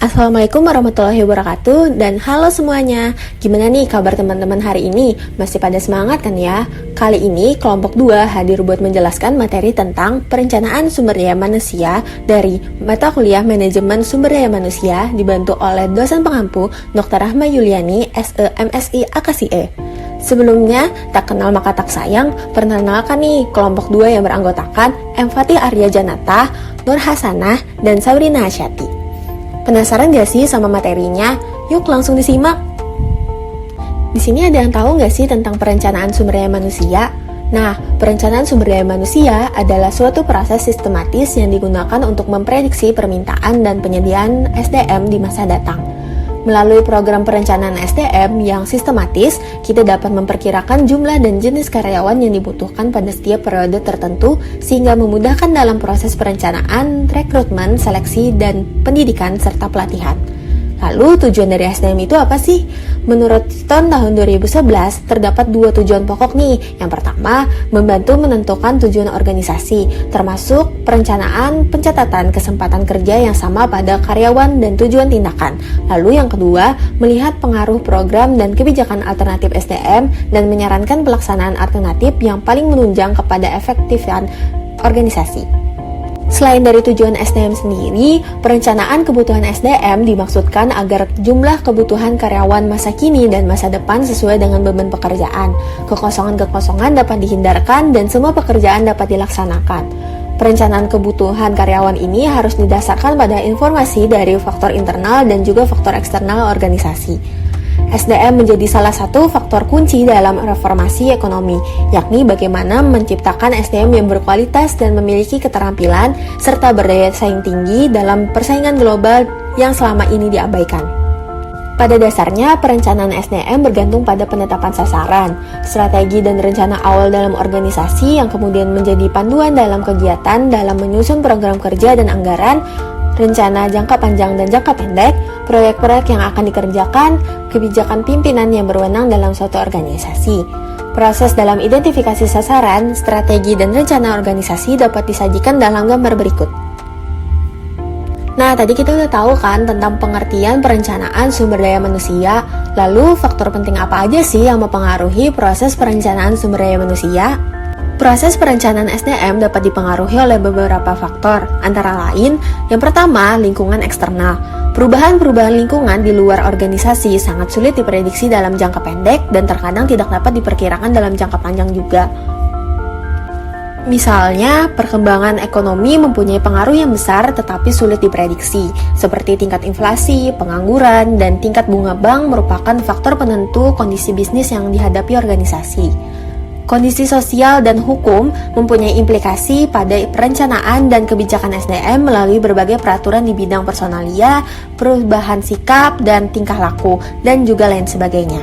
Assalamualaikum warahmatullahi wabarakatuh, dan halo semuanya. Gimana nih kabar teman-teman hari ini? Masih pada semangat kan ya? Kali ini kelompok 2 hadir buat menjelaskan materi tentang perencanaan sumber daya manusia dari mata kuliah Manajemen Sumber Daya Manusia, dibantu oleh dosen pengampu Dr. Rahma Yuliani, SE MSI AKSIE. Sebelumnya, tak kenal maka tak sayang, perkenalkan nih kelompok 2 yang beranggotakan M. Fatih Arya Janata, Nur Hasanah, dan Sabrina Asyati. Penasaran gak sih sama materinya? Yuk langsung disimak. Di sini ada yang tahu gak sih tentang perencanaan sumber daya manusia? Nah, perencanaan sumber daya manusia adalah suatu proses sistematis yang digunakan untuk memprediksi permintaan dan penyediaan SDM di masa datang. Melalui program perencanaan SDM yang sistematis, kita dapat memperkirakan jumlah dan jenis karyawan yang dibutuhkan pada setiap periode tertentu sehingga memudahkan dalam proses perencanaan, rekrutmen, seleksi, dan pendidikan serta pelatihan. Lalu tujuan dari SDM itu apa sih? Menurut tahun 2011, terdapat 2 tujuan pokok nih. Yang pertama, membantu menentukan tujuan organisasi, termasuk perencanaan pencatatan kesempatan kerja yang sama pada karyawan dan tujuan tindakan. Lalu yang kedua, melihat pengaruh program dan kebijakan alternatif SDM dan menyarankan pelaksanaan alternatif yang paling menunjang kepada efektifan organisasi. Selain dari tujuan SDM sendiri, perencanaan kebutuhan SDM dimaksudkan agar jumlah kebutuhan karyawan masa kini dan masa depan sesuai dengan beban pekerjaan. Kekosongan-kekosongan dapat dihindarkan dan semua pekerjaan dapat dilaksanakan. Perencanaan kebutuhan karyawan ini harus didasarkan pada informasi dari faktor internal dan juga faktor eksternal organisasi. SDM menjadi salah satu faktor kunci dalam reformasi ekonomi, yakni bagaimana menciptakan SDM yang berkualitas dan memiliki keterampilan serta berdaya saing tinggi dalam persaingan global yang selama ini diabaikan. Pada dasarnya, perencanaan SDM bergantung pada penetapan sasaran, strategi dan rencana awal dalam organisasi yang kemudian menjadi panduan dalam kegiatan dalam menyusun program kerja dan anggaran, rencana jangka panjang dan jangka pendek, proyek-proyek yang akan dikerjakan, kebijakan pimpinan yang berwenang dalam suatu organisasi. Proses dalam identifikasi sasaran, strategi, dan rencana organisasi dapat disajikan dalam gambar berikut. Nah, tadi kita udah tahu kan tentang pengertian perencanaan sumber daya manusia. Lalu, faktor penting apa aja sih yang mempengaruhi proses perencanaan sumber daya manusia? Proses perencanaan SDM dapat dipengaruhi oleh beberapa faktor, antara lain, yang pertama, lingkungan eksternal. Perubahan-perubahan lingkungan di luar organisasi sangat sulit diprediksi dalam jangka pendek dan terkadang tidak dapat diperkirakan dalam jangka panjang juga. Misalnya, perkembangan ekonomi mempunyai pengaruh yang besar tetapi sulit diprediksi, seperti tingkat inflasi, pengangguran, dan tingkat bunga bank merupakan faktor penentu kondisi bisnis yang dihadapi organisasi. Kondisi sosial dan hukum mempunyai implikasi pada perencanaan dan kebijakan SDM melalui berbagai peraturan di bidang personalia, perubahan sikap dan tingkah laku, dan juga lain sebagainya.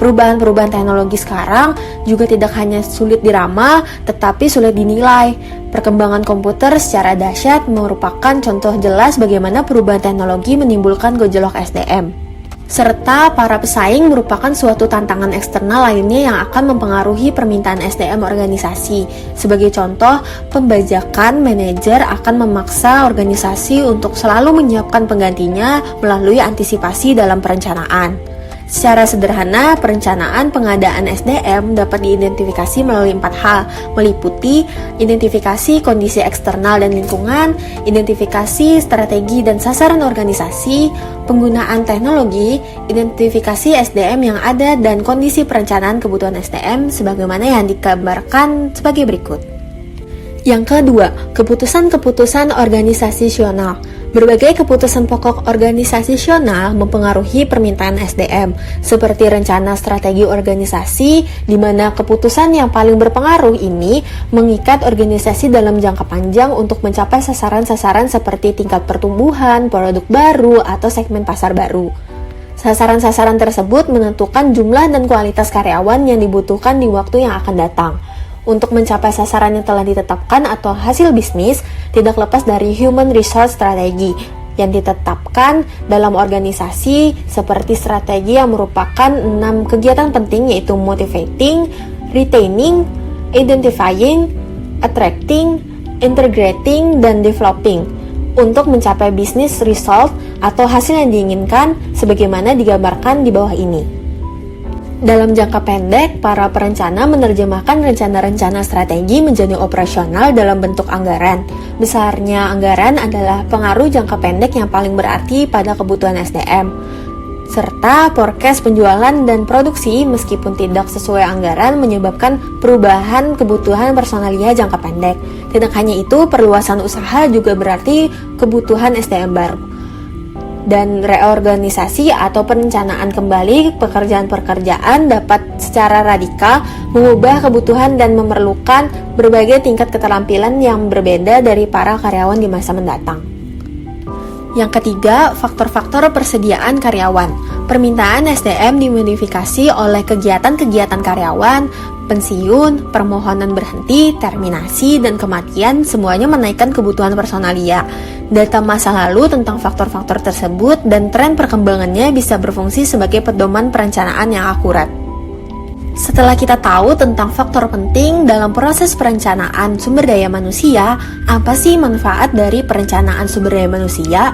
Perubahan-perubahan teknologi sekarang juga tidak hanya sulit diramal, tetapi sulit dinilai. Perkembangan komputer secara dahsyat merupakan contoh jelas bagaimana perubahan teknologi menimbulkan gejolak SDM. Serta para pesaing merupakan suatu tantangan eksternal lainnya yang akan mempengaruhi permintaan SDM organisasi. Sebagai contoh, pembajakan manajer akan memaksa organisasi untuk selalu menyiapkan penggantinya melalui antisipasi dalam perencanaan. Secara sederhana, perencanaan pengadaan SDM dapat diidentifikasi melalui 4 hal, meliputi identifikasi kondisi eksternal dan lingkungan, identifikasi strategi dan sasaran organisasi, penggunaan teknologi, identifikasi SDM yang ada, dan kondisi perencanaan kebutuhan SDM sebagaimana yang digambarkan sebagai berikut. Yang kedua, keputusan-keputusan organisasional. Berbagai keputusan pokok organisasional mempengaruhi permintaan SDM, seperti rencana strategi organisasi, di mana keputusan yang paling berpengaruh ini mengikat organisasi dalam jangka panjang untuk mencapai sasaran-sasaran seperti tingkat pertumbuhan, produk baru, atau segmen pasar baru. Sasaran-sasaran tersebut menentukan jumlah dan kualitas karyawan yang dibutuhkan di waktu yang akan datang. Untuk mencapai sasaran yang telah ditetapkan atau hasil bisnis, tidak lepas dari human resource strategy yang ditetapkan dalam organisasi, seperti strategi yang merupakan 6 kegiatan penting, yaitu motivating, retaining, identifying, attracting, integrating, dan developing. untuk mencapai business result atau hasil yang diinginkan sebagaimana digambarkan di bawah ini. Dalam jangka pendek, para perencana menerjemahkan rencana-rencana strategi menjadi operasional dalam bentuk anggaran. Besarnya anggaran adalah pengaruh jangka pendek yang paling berarti pada kebutuhan SDM, serta forecast penjualan dan produksi meskipun tidak sesuai anggaran menyebabkan perubahan kebutuhan personalia jangka pendek. Tidak hanya itu, perluasan usaha juga berarti kebutuhan SDM baru. Dan reorganisasi atau perencanaan kembali pekerjaan-pekerjaan dapat secara radikal mengubah kebutuhan dan memerlukan berbagai tingkat keterampilan yang berbeda dari para karyawan di masa mendatang. Yang ketiga, faktor-faktor persediaan karyawan. Permintaan SDM dimodifikasi oleh kegiatan-kegiatan karyawan, pensiun, permohonan berhenti, terminasi, dan kematian semuanya menaikkan kebutuhan personalia. Data masa lalu tentang faktor-faktor tersebut dan tren perkembangannya bisa berfungsi sebagai pedoman perencanaan yang akurat. Setelah kita tahu tentang faktor penting dalam proses perencanaan sumber daya manusia, apa sih manfaat dari perencanaan sumber daya manusia?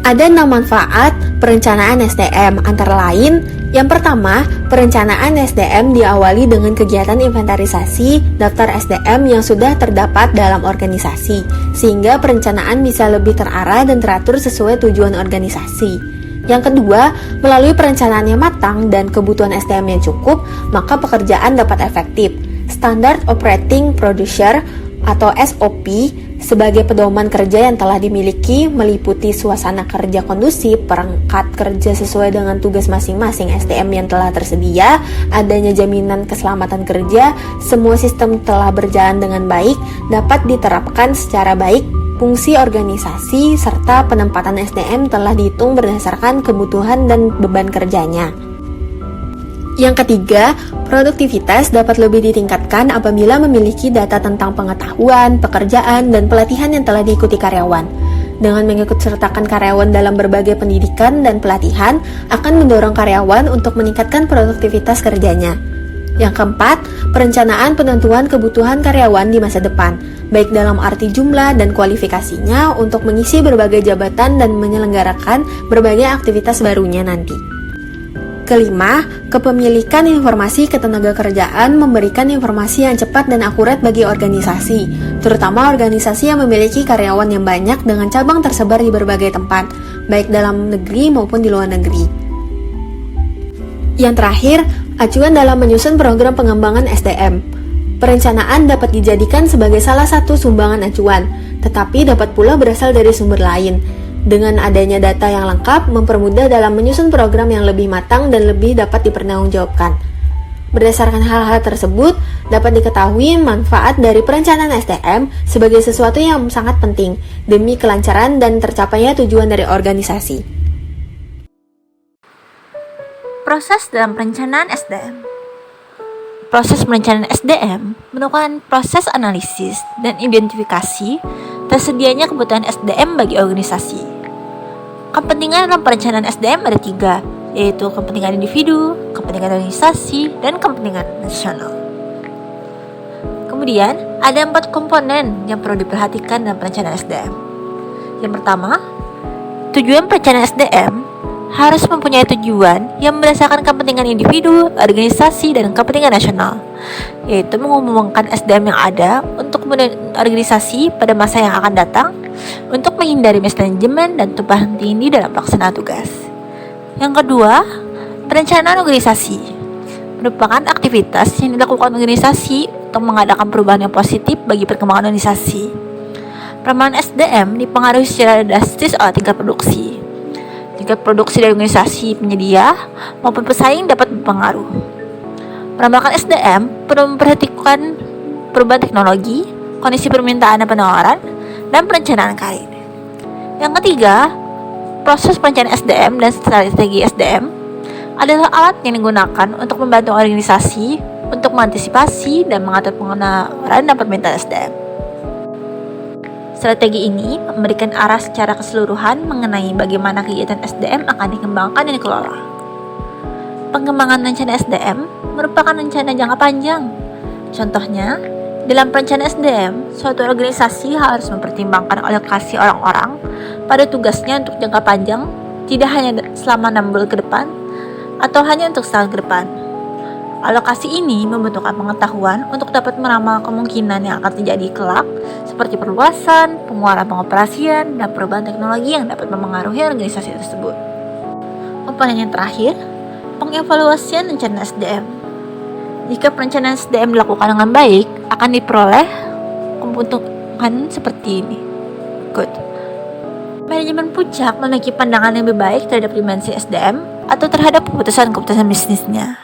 Ada 6 manfaat perencanaan SDM, antara lain, yang pertama, perencanaan SDM diawali dengan kegiatan inventarisasi daftar SDM yang sudah terdapat dalam organisasi, sehingga perencanaan bisa lebih terarah dan teratur sesuai tujuan organisasi. Yang kedua, melalui perencanaan yang matang dan kebutuhan SDM yang cukup, maka pekerjaan dapat efektif. Standard Operating Procedure atau SOP sebagai pedoman kerja yang telah dimiliki meliputi suasana kerja kondusif, perangkat kerja sesuai dengan tugas masing-masing SDM yang telah tersedia, adanya jaminan keselamatan kerja, semua sistem telah berjalan dengan baik, dapat diterapkan secara baik, fungsi organisasi, serta penempatan SDM telah dihitung berdasarkan kebutuhan dan beban kerjanya. Yang ketiga, produktivitas dapat lebih ditingkatkan apabila memiliki data tentang pengetahuan, pekerjaan, dan pelatihan yang telah diikuti karyawan. Dengan mengikutsertakan karyawan dalam berbagai pendidikan dan pelatihan, akan mendorong karyawan untuk meningkatkan produktivitas kerjanya. Yang keempat, perencanaan penentuan kebutuhan karyawan di masa depan, baik dalam arti jumlah dan kualifikasinya untuk mengisi berbagai jabatan dan menyelenggarakan berbagai aktivitas barunya nanti. Kelima, kepemilikan informasi ketenagakerjaan memberikan informasi yang cepat dan akurat bagi organisasi, terutama organisasi yang memiliki karyawan yang banyak dengan cabang tersebar di berbagai tempat, baik dalam negeri maupun di luar negeri. Yang terakhir, acuan dalam menyusun program pengembangan SDM. Perencanaan dapat dijadikan sebagai salah satu sumbangan acuan, tetapi dapat pula berasal dari sumber lain. Dengan adanya data yang lengkap, mempermudah dalam menyusun program yang lebih matang dan lebih dapat dipertanggungjawabkan. Berdasarkan hal-hal tersebut, dapat diketahui manfaat dari perencanaan SDM sebagai sesuatu yang sangat penting demi kelancaran dan tercapainya tujuan dari organisasi. Proses dalam perencanaan SDM. Proses perencanaan SDM merupakan proses analisis dan identifikasi tersedianya kebutuhan SDM bagi organisasi. Kepentingan dalam perencanaan SDM ada 3, yaitu kepentingan individu, kepentingan organisasi, dan kepentingan nasional. Kemudian, ada 4 komponen yang perlu diperhatikan dalam perencanaan SDM. Yang pertama, tujuan perencanaan SDM harus mempunyai tujuan yang berdasarkan kepentingan individu, organisasi, dan kepentingan nasional, yaitu mengumumkan SDM yang ada untuk kemudian organisasi pada masa yang akan datang untuk menghindari mismanajemen dan tumpahan tindih dalam pelaksanaan tugas. Yang kedua, perencanaan organisasi merupakan aktivitas yang dilakukan organisasi untuk mengadakan perubahan yang positif bagi perkembangan organisasi. Perkembangan SDM dipengaruhi secara drastis oleh tingkat produksi. Tingkat produksi dari organisasi penyedia maupun pesaing dapat berpengaruh. Perambahan SDM perlu memperhatikan perubahan teknologi, kondisi permintaan dan penawaran, dan perencanaan karir. Yang ketiga, proses perencanaan SDM dan strategi SDM adalah alat yang digunakan untuk membantu organisasi untuk mengantisipasi dan mengatur penawaran dan permintaan SDM. Strategi ini memberikan arah secara keseluruhan mengenai bagaimana kegiatan SDM akan dikembangkan dan dikelola. Pengembangan rencana SDM merupakan rencana jangka panjang. Contohnya, Dalam perencanaan SDM, suatu organisasi harus mempertimbangkan alokasi orang-orang pada tugasnya untuk jangka panjang, tidak hanya selama 6 bulan ke depan, atau hanya untuk setahun ke depan. Alokasi ini membutuhkan pengetahuan untuk dapat meramal kemungkinan yang akan terjadi kelak, seperti perluasan, pengurangan pengoperasian, dan perubahan teknologi yang dapat mempengaruhi organisasi tersebut. Komponen yang terakhir, pengevaluasian rencana SDM. Jika perencanaan SDM dilakukan dengan baik, akan diperoleh keuntungan seperti ini. Good. Manajemen puncak memiliki pandangan yang lebih baik terhadap dimensi SDM atau terhadap keputusan-keputusan bisnisnya.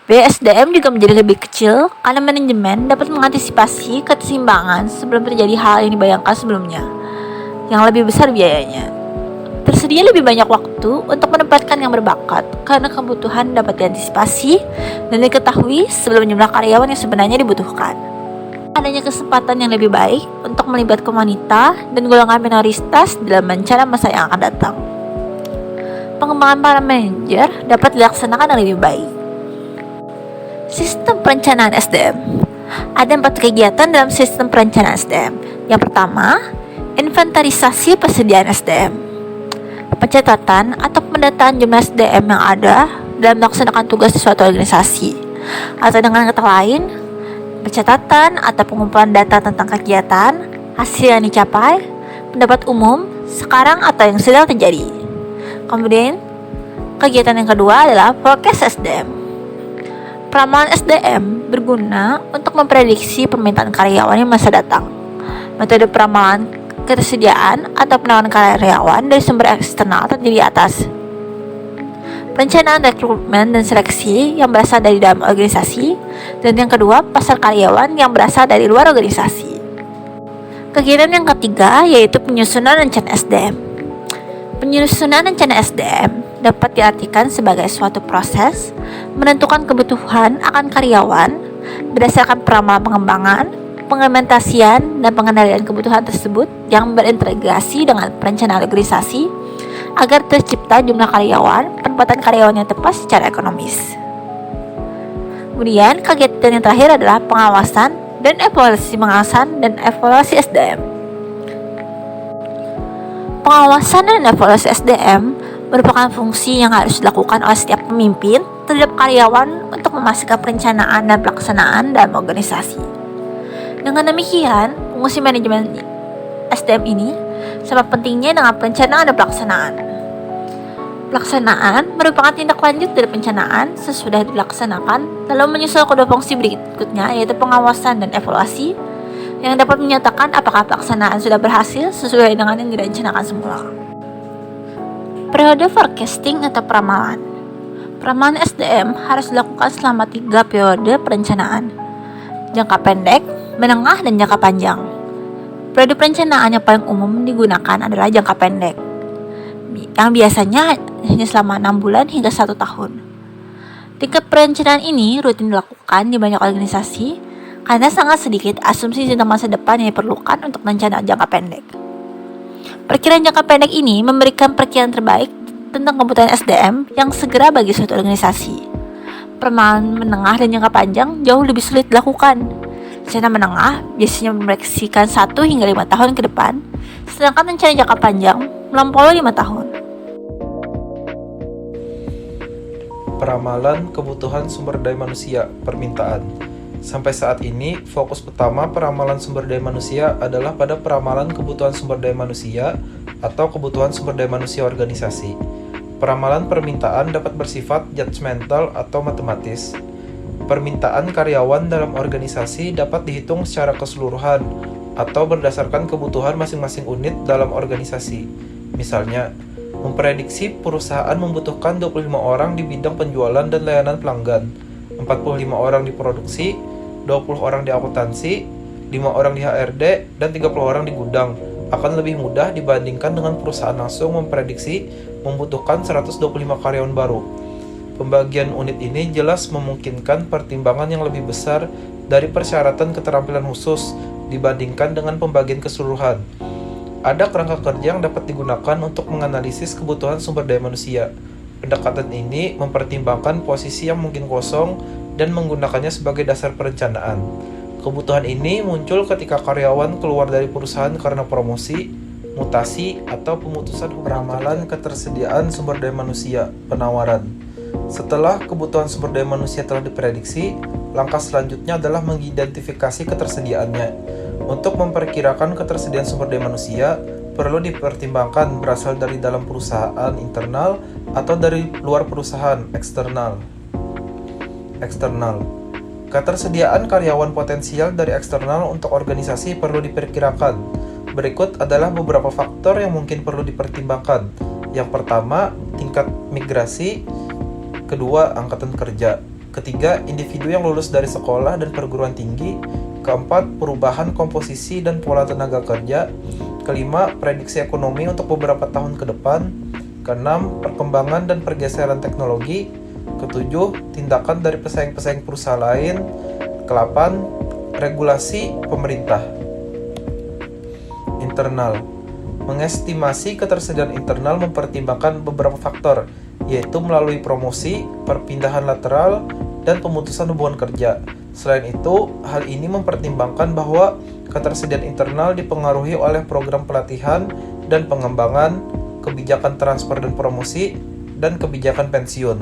Biaya SDM juga menjadi lebih kecil karena manajemen dapat mengantisipasi keseimbangan sebelum terjadi hal yang dibayangkan sebelumnya, yang lebih besar biayanya. Tersedia lebih banyak waktu untuk menempatkan yang berbakat karena kebutuhan dapat diantisipasi dan diketahui sebelum jumlah karyawan yang sebenarnya dibutuhkan. Adanya kesempatan yang lebih baik untuk melibatkan wanita dan golongan minoritas dalam rencana masa yang akan datang. Pengembangan para manajer dapat dilaksanakan dengan lebih baik. Sistem perencanaan SDM. Ada 4 kegiatan dalam sistem perencanaan SDM. Yang pertama, inventarisasi persediaan SDM. Pencatatan atau pendataan jumlah SDM yang ada dalam melaksanakan tugas di suatu organisasi. Atau dengan kata lain, pencatatan atau pengumpulan data tentang kegiatan, hasil yang dicapai, pendapat umum, sekarang atau yang sedang terjadi. Kemudian, kegiatan yang kedua adalah forecast SDM. Peramalan SDM berguna untuk memprediksi permintaan karyawan yang masa datang. Metode peramalan ketersediaan atau penawaran karyawan dari sumber eksternal terdiri atas perencanaan rekrutmen dan seleksi yang berasal dari dalam organisasi, dan yang kedua, pasar karyawan yang berasal dari luar organisasi. Kegiatan yang ketiga yaitu penyusunan rencana SDM. Penyusunan rencana SDM dapat diartikan sebagai suatu proses menentukan kebutuhan akan karyawan berdasarkan peramalan pengembangan, pengimplementasian, dan pengendalian kebutuhan tersebut yang berintegrasi dengan perencanaan organisasi agar tercipta jumlah karyawan, penempatan karyawan yang tepat secara ekonomis. Kemudian, kegiatan yang terakhir adalah pengawasan dan evaluasi SDM. Pengawasan dan evaluasi SDM merupakan fungsi yang harus dilakukan oleh setiap pemimpin terhadap karyawan untuk memastikan perencanaan dan pelaksanaan dalam organisasi. Dengan demikian, fungsi manajemen SDM ini sama pentingnya dengan perencanaan dan pelaksanaan. Pelaksanaan merupakan tindak lanjut dari perencanaan sesudah dilaksanakan, lalu menyusul kedua fungsi berikutnya yaitu pengawasan dan evaluasi yang dapat menyatakan apakah pelaksanaan sudah berhasil sesuai dengan yang direncanakan semula. Periode forecasting atau peramalan. Peramalan SDM harus dilakukan selama 3 periode perencanaan. Jangka pendek, menengah, dan jangka panjang. Periode perencanaan yang paling umum digunakan adalah jangka pendek, yang biasanya hanya selama 6 bulan hingga 1 tahun. Tingkat perencanaan ini rutin dilakukan di banyak organisasi karena sangat sedikit asumsi tentang masa depan yang diperlukan untuk rencana jangka pendek. Perkiraan jangka pendek ini memberikan perkiraan terbaik tentang kebutuhan SDM yang segera bagi suatu organisasi. Peramalan menengah dan jangka panjang jauh lebih sulit dilakukan. Rencana menengah biasanya memproyeksikan 1 hingga 5 tahun ke depan, sedangkan rencana jangka panjang melampaui 5 tahun. Peramalan kebutuhan sumber daya manusia, permintaan. Sampai saat ini, fokus utama peramalan sumber daya manusia adalah pada peramalan kebutuhan sumber daya manusia atau kebutuhan sumber daya manusia organisasi. Peramalan permintaan dapat bersifat judgmental atau matematis. Permintaan karyawan dalam organisasi dapat dihitung secara keseluruhan atau berdasarkan kebutuhan masing-masing unit dalam organisasi. Misalnya, memprediksi perusahaan membutuhkan 25 orang di bidang penjualan dan layanan pelanggan, 45 orang di produksi, 20 orang di akuntansi, 5 orang di HRD, dan 30 orang di gudang. Akan lebih mudah dibandingkan dengan perusahaan langsung memprediksi membutuhkan 125 karyawan baru. Pembagian unit ini jelas memungkinkan pertimbangan yang lebih besar dari persyaratan keterampilan khusus dibandingkan dengan pembagian keseluruhan. Ada kerangka kerja yang dapat digunakan untuk menganalisis kebutuhan sumber daya manusia. Pendekatan ini mempertimbangkan posisi yang mungkin kosong dan menggunakannya sebagai dasar perencanaan. Kebutuhan ini muncul ketika karyawan keluar dari perusahaan karena promosi, mutasi, atau pemutusan ramalan ketersediaan sumber daya manusia, penawaran. Setelah kebutuhan sumber daya manusia telah diprediksi, langkah selanjutnya adalah mengidentifikasi ketersediaannya. Untuk memperkirakan ketersediaan sumber daya manusia, perlu dipertimbangkan berasal dari dalam perusahaan internal atau dari luar perusahaan eksternal. Ketersediaan karyawan potensial dari eksternal untuk organisasi perlu diperkirakan. Berikut adalah beberapa faktor yang mungkin perlu dipertimbangkan. Yang pertama, tingkat migrasi. Kedua, angkatan kerja. Ketiga, individu yang lulus dari sekolah dan perguruan tinggi. Keempat, perubahan komposisi dan pola tenaga kerja. Kelima, prediksi ekonomi untuk beberapa tahun ke depan. Keenam, perkembangan dan pergeseran teknologi. Ketujuh, tindakan dari pesaing-pesaing perusahaan lain. Kedelapan, regulasi pemerintah. Internal. Mengestimasi ketersediaan internal mempertimbangkan beberapa faktor, yaitu melalui promosi, perpindahan lateral, dan pemutusan hubungan kerja. Selain itu, hal ini mempertimbangkan bahwa ketersediaan internal dipengaruhi oleh program pelatihan dan pengembangan, kebijakan transfer dan promosi, dan kebijakan pensiun.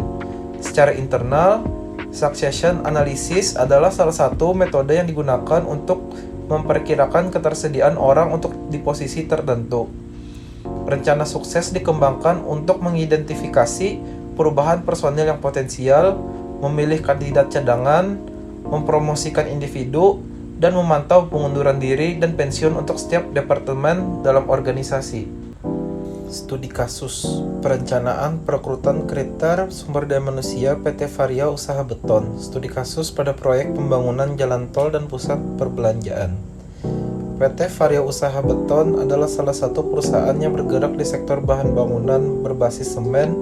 Secara internal, succession analysis adalah salah satu metode yang digunakan untuk memperkirakan ketersediaan orang untuk di posisi tertentu. Rencana sukses dikembangkan untuk mengidentifikasi perubahan personil yang potensial, memilih kandidat cadangan, mempromosikan individu, dan memantau pengunduran diri dan pensiun untuk setiap departemen dalam organisasi. Studi kasus perencanaan perekrutan kriteria sumber daya manusia PT Varia Usaha Beton. Studi kasus pada proyek pembangunan jalan tol dan pusat perbelanjaan. PT Varia Usaha Beton adalah salah satu perusahaan yang bergerak di sektor bahan bangunan berbasis semen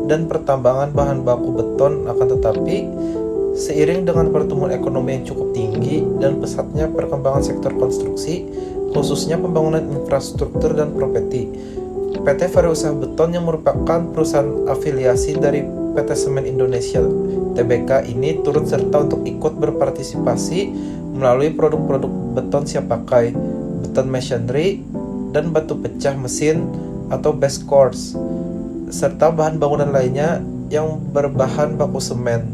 dan pertambangan bahan baku beton. Akan tetapi, seiring dengan pertumbuhan ekonomi yang cukup tinggi dan pesatnya perkembangan sektor konstruksi, khususnya pembangunan infrastruktur dan properti, PT Varia Usaha Beton yang merupakan perusahaan afiliasi dari PT Semen Indonesia Tbk ini turut serta untuk ikut berpartisipasi melalui produk-produk beton siap pakai, beton masonry, dan batu pecah mesin atau base course, serta bahan bangunan lainnya yang berbahan baku semen.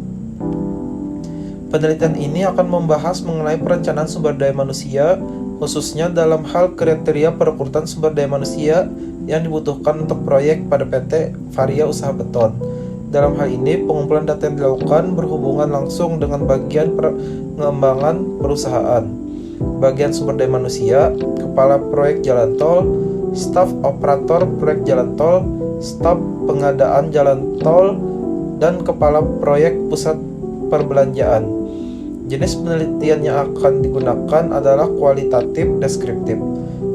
Penelitian ini akan membahas mengenai perencanaan sumber daya manusia, khususnya dalam hal kriteria perekrutan sumber daya manusia yang dibutuhkan untuk proyek pada PT Varia Usaha Beton. Dalam hal ini, pengumpulan data yang dilakukan berhubungan langsung dengan bagian pengembangan perusahaan, bagian sumber daya manusia, kepala proyek jalan tol, staf operator proyek jalan tol, staf pengadaan jalan tol, dan kepala proyek pusat perbelanjaan. Jenis penelitian yang akan digunakan adalah kualitatif deskriptif.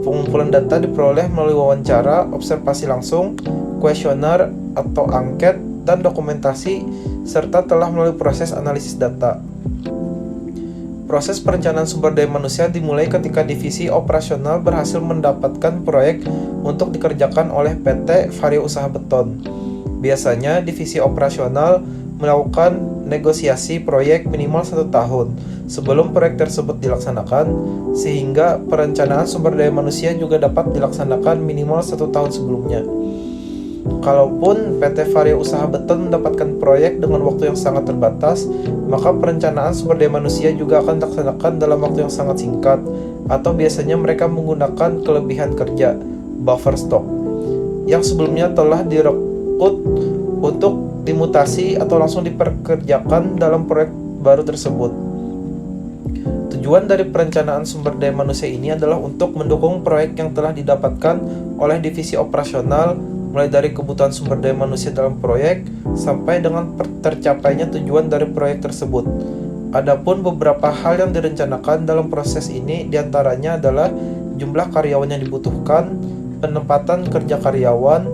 Pengumpulan data diperoleh melalui wawancara, observasi langsung, kuesioner atau angket, dan dokumentasi, serta telah melalui proses analisis data. Proses perencanaan sumber daya manusia dimulai ketika divisi operasional berhasil mendapatkan proyek untuk dikerjakan oleh PT Varia Usaha Beton. Biasanya, divisi operasional melakukan negosiasi proyek minimal 1 tahun sebelum proyek tersebut dilaksanakan, sehingga perencanaan sumber daya manusia juga dapat dilaksanakan minimal 1 tahun sebelumnya. Kalaupun PT Varia Usaha Beton mendapatkan proyek dengan waktu yang sangat terbatas, maka perencanaan sumber daya manusia juga akan dilaksanakan dalam waktu yang sangat singkat, atau biasanya mereka menggunakan kelebihan kerja, buffer stock, yang sebelumnya telah direkrut untuk dimutasi atau langsung diperkerjakan dalam proyek baru tersebut. Tujuan dari perencanaan sumber daya manusia ini adalah untuk mendukung proyek yang telah didapatkan oleh divisi operasional, mulai dari kebutuhan sumber daya manusia dalam proyek sampai dengan tercapainya tujuan dari proyek tersebut. Adapun beberapa hal yang direncanakan dalam proses ini diantaranya adalah jumlah karyawan yang dibutuhkan, penempatan kerja karyawan,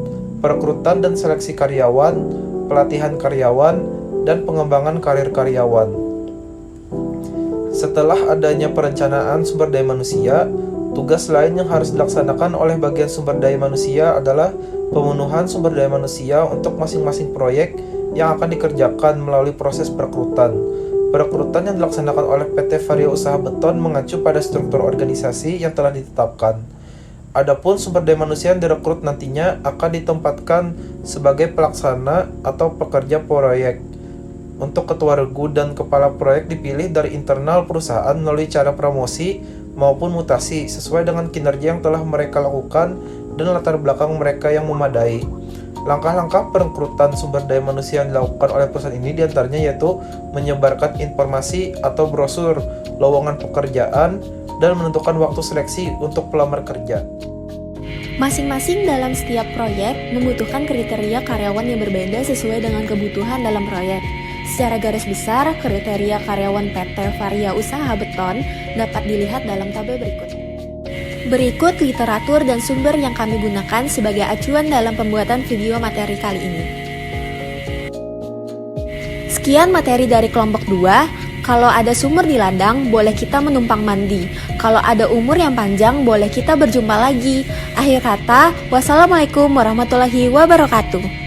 perekrutan dan seleksi karyawan, pelatihan karyawan, dan pengembangan karir karyawan. Setelah adanya perencanaan sumber daya manusia, tugas lain yang harus dilaksanakan oleh bagian sumber daya manusia adalah pemenuhan sumber daya manusia untuk masing-masing proyek yang akan dikerjakan melalui proses perekrutan. Perekrutan yang dilaksanakan oleh PT Varia Usaha Beton mengacu pada struktur organisasi yang telah ditetapkan. Adapun sumber daya manusia yang direkrut nantinya akan ditempatkan sebagai pelaksana atau pekerja proyek. Untuk ketua regu dan kepala proyek dipilih dari internal perusahaan melalui cara promosi maupun mutasi sesuai dengan kinerja yang telah mereka lakukan dan latar belakang mereka yang memadai. Langkah-langkah perekrutan sumber daya manusia yang dilakukan oleh perusahaan ini diantaranya yaitu menyebarkan informasi atau brosur lowongan pekerjaan dan menentukan waktu seleksi untuk pelamar kerja. Masing-masing dalam setiap proyek membutuhkan kriteria karyawan yang berbeda sesuai dengan kebutuhan dalam proyek. Secara garis besar, kriteria karyawan PT Varia Usaha Beton dapat dilihat dalam tabel berikut. Berikut literatur dan sumber yang kami gunakan sebagai acuan dalam pembuatan video materi kali ini. Sekian materi dari kelompok 2. Kalau ada sumur di ladang, boleh kita menumpang mandi. Kalau ada umur yang panjang, boleh kita berjumpa lagi. Akhir kata, wassalamualaikum warahmatullahi wabarakatuh.